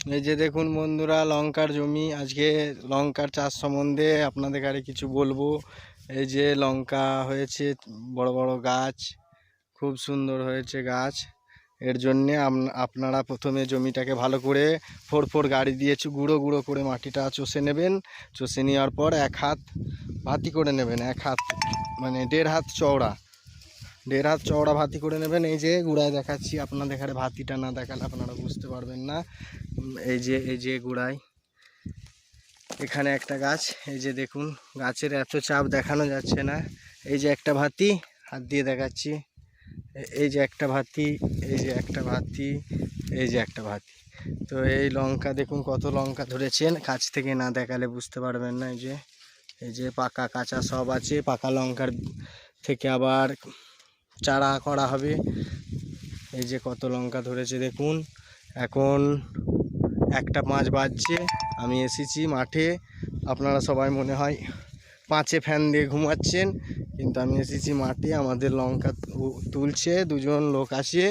এই যে দেখুন বন্ধুরা, লঙ্কার জমি। আজকে লঙ্কার চাষ সম্বন্ধে আপনাদের কাছে কিছু বলবো। এই যে লঙ্কা হয়েছে, বড় বড় গাছ, খুব সুন্দর হয়েছে গাছ। এর জন্যে আপনারা প্রথমে জমিটাকে ভালো করে ফোর গাড়ি দিয়ে গুঁড়ো গুঁড়ো করে মাটিটা চষে নেবেন। চষে নেওয়ার পর 1 হাত ভাতি করে নেবেন, 1 হাত মানে 1.5 হাত চওড়া, 1.5 হাত চওড়া ভাতি করে নেবেন। এই যে গুড়ায় দেখাচ্ছি, আপনাদের এখানে ভাতিটা না দেখালে আপনারা বুঝতে পারবেন না। এই যে গুড়ায় এখানে একটা গাছ, এই যে দেখুন, গাছের এত চাপ দেখানো যাচ্ছে না। এই যে একটা ভাতি, হাত দিয়ে দেখাচ্ছি, এই যে একটা ভাতি, এই যে একটা ভাতি, এই যে একটা ভাতি। তো এই লঙ্কা দেখুন কত লঙ্কা ধরেছেন, কাছ থেকে না দেখালে বুঝতে পারবেন না। এই যে পাকা কাঁচা সব আছে। পাকা লঙ্কার থেকে আবার চারা করা হবে। এই যে কত লঙ্কা ধরেছে দেখুন। এখন 1:05 বাজছে, আমি এসেছি মাঠে। আপনারা সবাই মনে হয় 5-এ ফ্যান দিয়ে ঘুমাচ্ছেন, কিন্তু আমি এসেছি মাঠে। আমাদের লঙ্কা তুলছে, 2জন লোক আসে,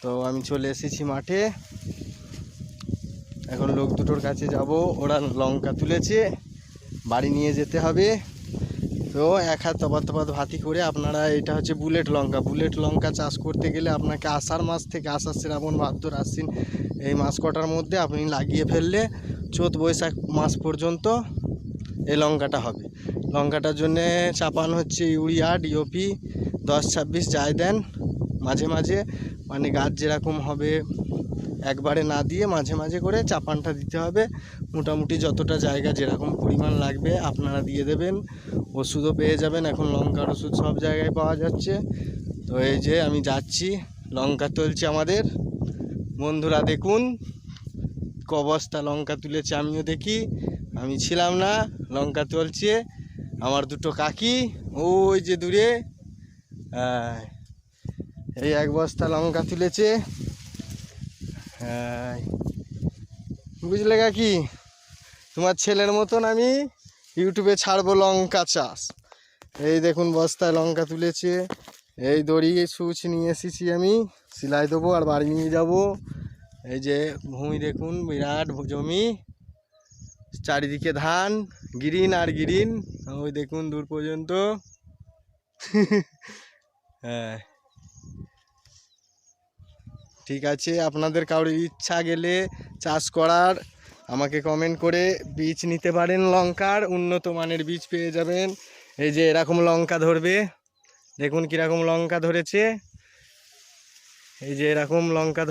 তো আমি চলে এসেছি মাঠে। এখন লোক দুটোর কাছে যাব, ওরা লঙ্কা তুলেছে, বাড়ি নিয়ে যেতে হবে। তো 1 হাত তফাত ভাতি করে আপনারা, এটা হচ্ছে বুলেট লঙ্কা। বুলেট লঙ্কা চাষ করতে গেলে আপনাকে আষাঢ় মাস থেকে, আষাঢ় শ্রাবণ ভাদ্র আশ্বিন, এই মাস কটার মধ্যে আপনি লাগিয়ে ফেললে চৈত বৈশাখ মাস পর্যন্ত এই লঙ্কাটা হবে। লঙ্কাটার জন্যে চাপানো হচ্ছে ইউরিয়া, ডিওপি 10-26 যাই দেন মাঝে মাঝে, মানে গাছ যেরকম হবে একবারে না দিয়ে মাঝে মাঝে করে চাপানটা দিতে হবে। মোটামুটি যতটা জায়গা যেরকম পরিমাণ লাগবে আপনারা দিয়ে দেবেন। ওষুধও পেয়ে যাবেন, এখন লঙ্কার ওষুধ সব জায়গায় পাওয়া যাচ্ছে। তো এই যে আমি যাচ্ছি, লঙ্কা তুলছে আমাদের বন্ধুরা। দেখুন ক বস্তা লঙ্কা তুলেছে, আমিও দেখি, আমি ছিলাম না। লঙ্কা তুলছে আমার দুটো কাকি, ওই যে দূরে। এই 1 বস্তা লঙ্কা তুলেছে। হ্যাঁ, বুঝলে কাকি, তোমার ছেলের মতন আমি ইউটিউবে ছাড়বো লঙ্কা চাষ। এই দেখুন বস্তায় লঙ্কা তুলেছে। এই দড়ি সুচ নিয়ে এসেছি, আমি সেলাই দেবো আর বাড়ি নিয়ে যাব। এই যে ভূমি দেখুন, বিরাট জমি, চারিদিকে ধান, গ্রিন আর গ্রিন, ওই দেখুন দূর পর্যন্ত। হ্যাঁ, ঠিক আছে, আপনাদের কারোর ইচ্ছা গেলে চাষ করার, আমাকে কমেন্ট করে বীজ নিতে পারেন। লঙ্কার উন্নত মানের বীজ পেয়ে যাবেন। এই যে এরকম লঙ্কা ধরবে, দেখুন কীরকম লঙ্কা ধরেছে। এই যে এরকম লঙ্কা